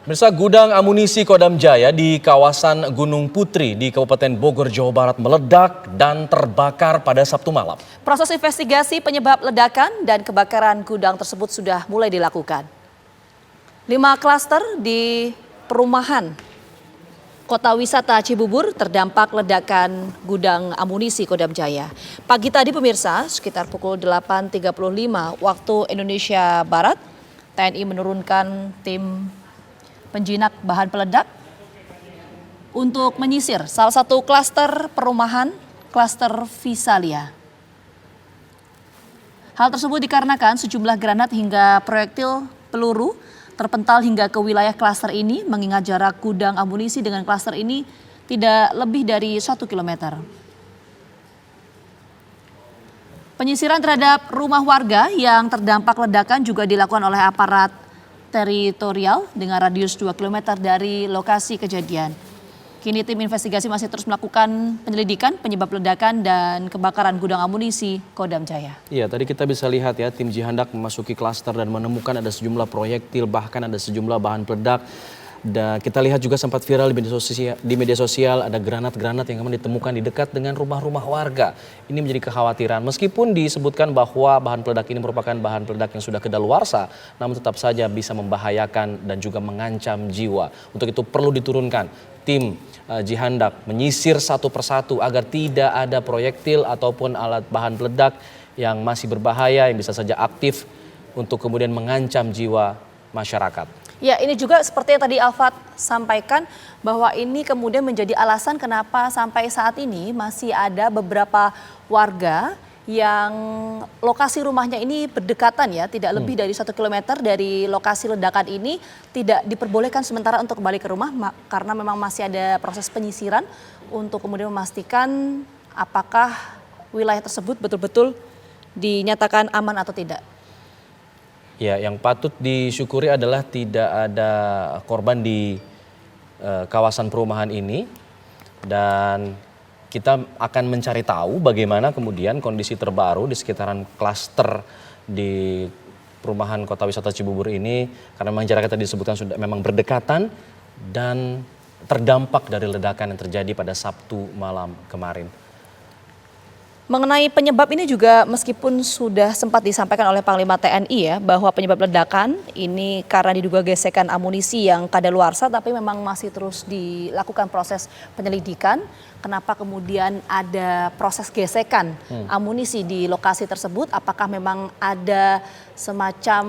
Pemirsa, gudang amunisi Kodam Jaya di kawasan Gunung Putri di Kabupaten Bogor, Jawa Barat meledak dan terbakar pada Sabtu malam. Proses investigasi penyebab ledakan dan kebakaran gudang tersebut sudah mulai dilakukan. 5 klaster di perumahan Kota Wisata Cibubur terdampak ledakan gudang amunisi Kodam Jaya. Pagi tadi pemirsa, sekitar pukul 8.35 waktu Indonesia Barat, TNI menurunkan tim penjinak bahan peledak untuk menyisir salah satu klaster perumahan, klaster Visalia. Hal tersebut dikarenakan sejumlah granat hingga proyektil peluru terpental hingga ke wilayah klaster ini, mengingat jarak gudang amunisi dengan klaster ini tidak lebih dari 1 kilometer. Penyisiran terhadap rumah warga yang terdampak ledakan juga dilakukan oleh aparat teritorial dengan radius 2 km dari lokasi kejadian. Kini tim investigasi masih terus melakukan penyelidikan penyebab ledakan dan kebakaran gudang amunisi Kodam Jaya. Iya, tadi kita bisa lihat ya, tim Jihandak memasuki klaster dan menemukan ada sejumlah proyektil, bahkan ada sejumlah bahan peledak. Dan kita lihat juga sempat viral di media sosial ada granat-granat yang kemudian ditemukan di dekat dengan rumah-rumah warga. Ini menjadi kekhawatiran. Meskipun disebutkan bahwa bahan peledak ini merupakan bahan peledak yang sudah kedaluarsa, namun tetap saja bisa membahayakan dan juga mengancam jiwa. Untuk itu perlu diturunkan tim Jihandak menyisir satu persatu agar tidak ada proyektil ataupun alat bahan peledak yang masih berbahaya yang bisa saja aktif untuk kemudian mengancam jiwa masyarakat. Ya, ini juga seperti yang tadi Alfat sampaikan bahwa ini kemudian menjadi alasan kenapa sampai saat ini masih ada beberapa warga yang lokasi rumahnya ini berdekatan ya, tidak lebih dari 1 kilometer dari lokasi ledakan ini, tidak diperbolehkan sementara untuk kembali ke rumah karena memang masih ada proses penyisiran untuk kemudian memastikan apakah wilayah tersebut betul-betul dinyatakan aman atau tidak. Ya, yang patut disyukuri adalah tidak ada korban di kawasan perumahan ini, dan kita akan mencari tahu bagaimana kemudian kondisi terbaru di sekitaran klaster di perumahan Kota Wisata Cibubur ini, karena memang jaraknya tadi disebutkan sudah memang berdekatan dan terdampak dari ledakan yang terjadi pada Sabtu malam kemarin. Mengenai penyebab ini juga meskipun sudah sempat disampaikan oleh Panglima TNI ya bahwa penyebab ledakan ini karena diduga gesekan amunisi yang kadaluarsa, tapi memang masih terus dilakukan proses penyelidikan kenapa kemudian ada proses gesekan amunisi di lokasi tersebut, apakah memang ada semacam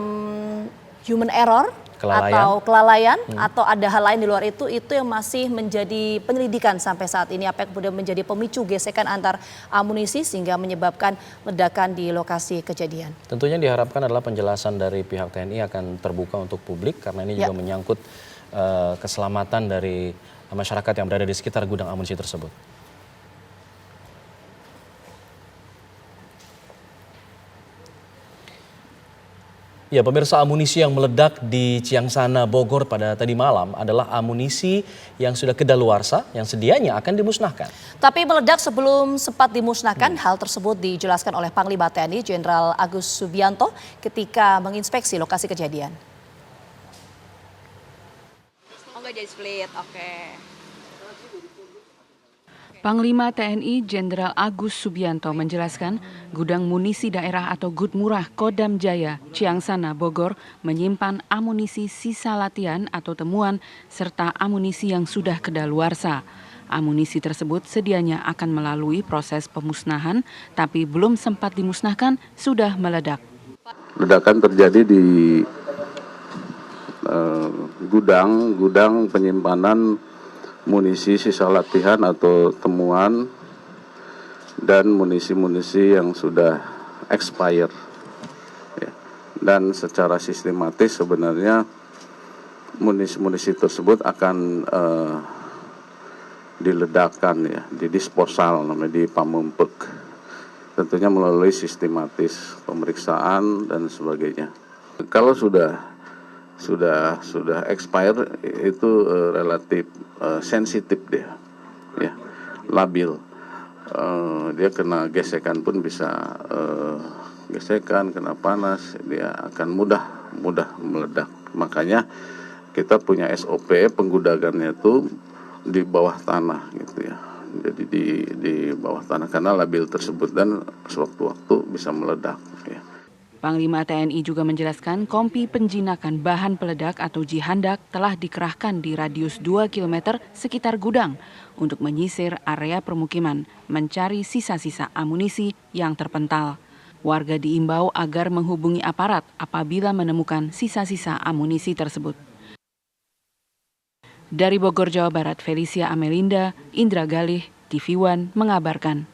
human error atau kelalaian atau ada hal lain di luar itu yang masih menjadi penyelidikan sampai saat ini, apa yang kemudian menjadi pemicu gesekan antar amunisi sehingga menyebabkan ledakan di lokasi kejadian. Tentunya diharapkan adalah penjelasan dari pihak TNI akan terbuka untuk publik karena ini juga menyangkut keselamatan dari masyarakat yang berada di sekitar gudang amunisi tersebut. Ya, pemirsa, amunisi yang meledak di Ciangsana, Bogor pada tadi malam adalah amunisi yang sudah kedaluarsa yang sedianya akan dimusnahkan. Tapi meledak sebelum sempat dimusnahkan, hal tersebut dijelaskan oleh Panglima TNI Jenderal Agus Subianto ketika menginspeksi lokasi kejadian. Oh, nggak jadi split, oke. Panglima TNI Jenderal Agus Subianto menjelaskan gudang munisi daerah atau Gudmurah Kodam Jaya, Ciangsana, Bogor menyimpan amunisi sisa latihan atau temuan serta amunisi yang sudah kedaluarsa. Amunisi tersebut sedianya akan melalui proses pemusnahan, tapi belum sempat dimusnahkan sudah meledak. Ledakan terjadi di gudang penyimpanan munisi sisa latihan atau temuan dan munisi-munisi yang sudah expired. Ya. Dan secara sistematis sebenarnya munisi-munisi tersebut akan diledakkan ya, didisposal namanya, dipamempek. Tentunya melalui sistematis pemeriksaan dan sebagainya. Kalau sudah expire itu relatif sensitif dia, ya, labil. Dia kena gesekan pun bisa gesekan, kena panas, dia akan mudah meledak. Makanya kita punya SOP penggudagannya itu di bawah tanah gitu ya. Jadi di bawah tanah karena labil tersebut dan sewaktu-waktu bisa meledak ya. Panglima TNI juga menjelaskan kompi penjinakan bahan peledak atau jihandak telah dikerahkan di radius 2 km sekitar gudang untuk menyisir area permukiman, mencari sisa-sisa amunisi yang terpental. Warga diimbau agar menghubungi aparat apabila menemukan sisa-sisa amunisi tersebut. Dari Bogor, Jawa Barat, Felicia Amelinda, Indra Galih, TV One mengabarkan.